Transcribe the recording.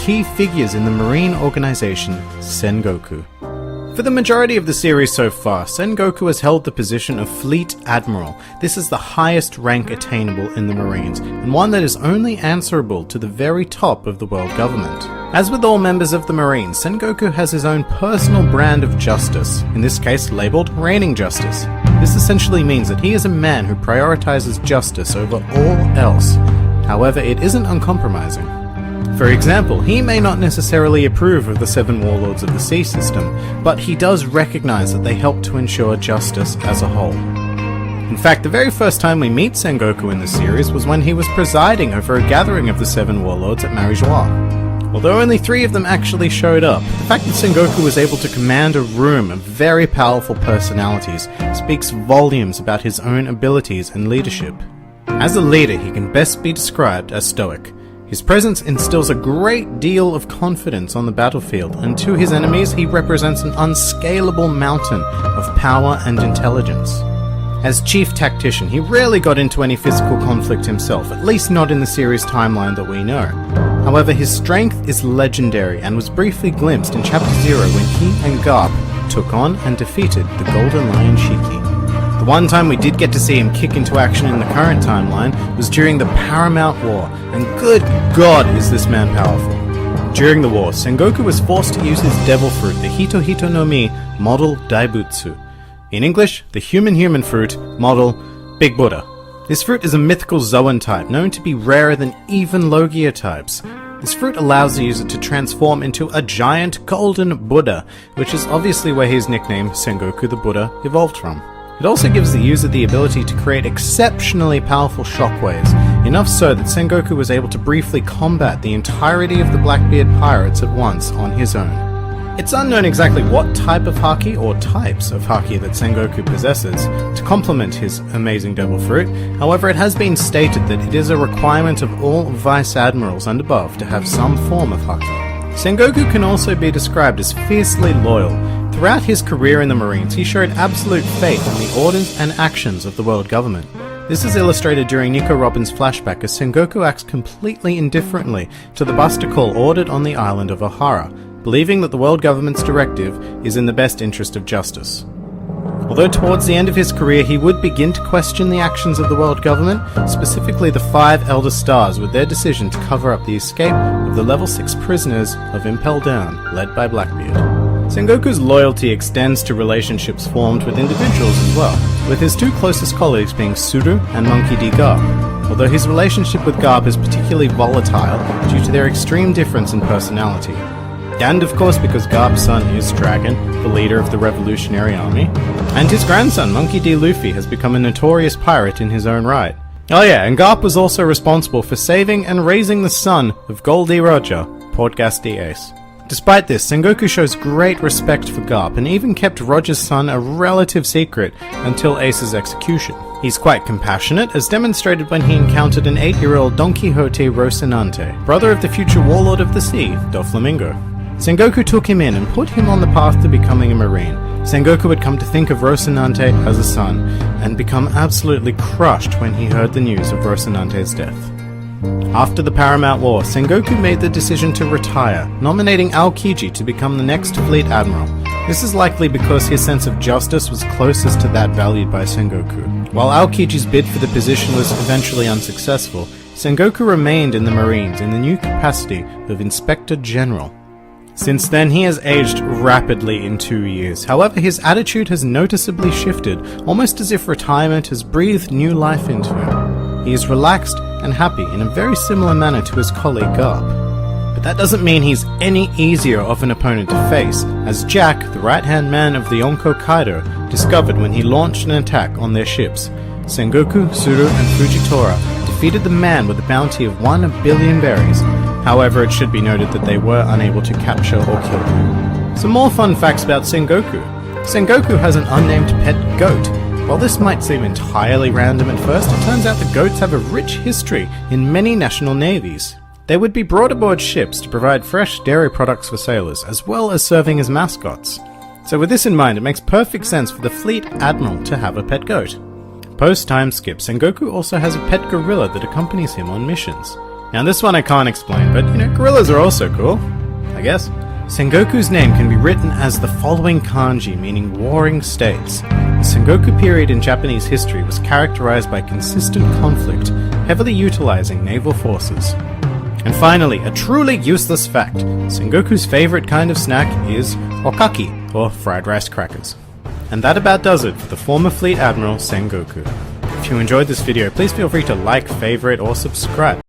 key figures in the marine organization Sengoku. For the majority of the series so far, Sengoku has held the position of Fleet Admiral. This is the highest rank attainable in the Marines, and one that is only answerable to the very top of the world government. As with all members of the Marines, Sengoku has his own personal brand of justice, in this case labeled Reigning Justice. This essentially means that he is a man who prioritizes justice over all else. However, it isn't uncompromising. For example, he may not necessarily approve of the 7 warlords of the sea system, but he does recognize that they help to ensure justice as a whole. In fact, the very first time we meet Sengoku in the series was when he was presiding over a gathering of the 7 warlords at Marijois. Although only 3 of them actually showed up, the fact that Sengoku was able to command a room of very powerful personalities speaks volumes about his own abilities and leadership. As a leader, he can best be described as stoic. His presence instills a great deal of confidence on the battlefield, and to his enemies he represents an unscalable mountain of power and intelligence. As chief tactician, he rarely got into any physical conflict himself, at least not in the series timeline that we know. However, his strength is legendary and was briefly glimpsed in Chapter 0 when he and Garp took on and defeated the Golden Lion Shiki. The one time we did get to see him kick into action in the current timeline was during the Paramount War, and good God is this man powerful. During the war, Sengoku was forced to use his devil fruit, the HITO no Mi model Daibutsu. In English, the human fruit model Big Buddha. This fruit is a mythical Zoan type, known to be rarer than even Logia types. This fruit allows the user to transform into a giant golden Buddha, which is obviously where his nickname Sengoku the Buddha evolved from. It also gives the user the ability to create exceptionally powerful shockwaves, enough so that Sengoku was able to briefly combat the entirety of the Blackbeard pirates at once on his own. It's unknown exactly what type of haki or types of haki that Sengoku possesses to complement his amazing devil fruit. However, it has been stated that it is a requirement of all vice admirals and above to have some form of haki. Sengoku can also be described as fiercely loyal. Throughout his career in the Marines, he showed absolute faith in the orders and actions of the world government. This is illustrated during Nico Robin's flashback as Sengoku acts completely indifferently to the buster call ordered on the island of Ohara, believing that the world government's directive is in the best interest of justice. Although towards the end of his career he would begin to question the actions of the world government, specifically the 5 Elder Stars with their decision to cover up the escape of the level 6 prisoners of Impel Down, led by Blackbeard. Sengoku's loyalty extends to relationships formed with individuals as well, with his 2 closest colleagues being Suru and Monkey D. Garp, although his relationship with Garp is particularly volatile due to their extreme difference in personality. And of course because Garp's son is Dragon, the leader of the Revolutionary Army, and his grandson Monkey D. Luffy has become a notorious pirate in his own right. Oh yeah, and Garp was also responsible for saving and raising the son of Goldie Roger, Portgas D. Ace. Despite this, Sengoku shows great respect for Garp and even kept Roger's son a relative secret until Ace's execution. He's quite compassionate, as demonstrated when he encountered an 8-year-old Don Quixote Rocinante, brother of the future warlord of the sea, Doflamingo. Sengoku took him in and put him on the path to becoming a Marine. Sengoku had come to think of Rocinante as a son, and become absolutely crushed when he heard the news of Rocinante's death. After the Paramount War, Sengoku made the decision to retire, nominating Aokiji to become the next Fleet Admiral. This is likely because his sense of justice was closest to that valued by Sengoku. While Aokiji's bid for the position was eventually unsuccessful, Sengoku remained in the Marines in the new capacity of Inspector General. Since then, he has aged rapidly in 2 years. However, his attitude has noticeably shifted, almost as if retirement has breathed new life into him. He is relaxed and happy in a very similar manner to his colleague Garp. But that doesn't mean he's any easier of an opponent to face, as Jack, the right-hand man of the Yonko Kaido, discovered when he launched an attack on their ships. Sengoku, Suru, and Fujitora defeated the man with a bounty of 1 billion berries. However, it should be noted that they were unable to capture or kill him. Some more fun facts about Sengoku. Sengoku has an unnamed pet goat. While this might seem entirely random at first, it turns out that goats have a rich history in many national navies. They would be brought aboard ships to provide fresh dairy products for sailors, as well as serving as mascots. So with this in mind, it makes perfect sense for the Fleet Admiral to have a pet goat. Post-time skip, Sengoku also has a pet gorilla that accompanies him on missions. Now this one I can't explain, but gorillas are also cool, I guess. Sengoku's name can be written as the following kanji, meaning warring states. The Sengoku period in Japanese history was characterized by consistent conflict, heavily utilizing naval forces. And finally, a truly useless fact. Sengoku's favorite kind of snack is okaki, or fried rice crackers. And that about does it for the former Fleet Admiral Sengoku. If you enjoyed this video, please feel free to like, favorite, or subscribe.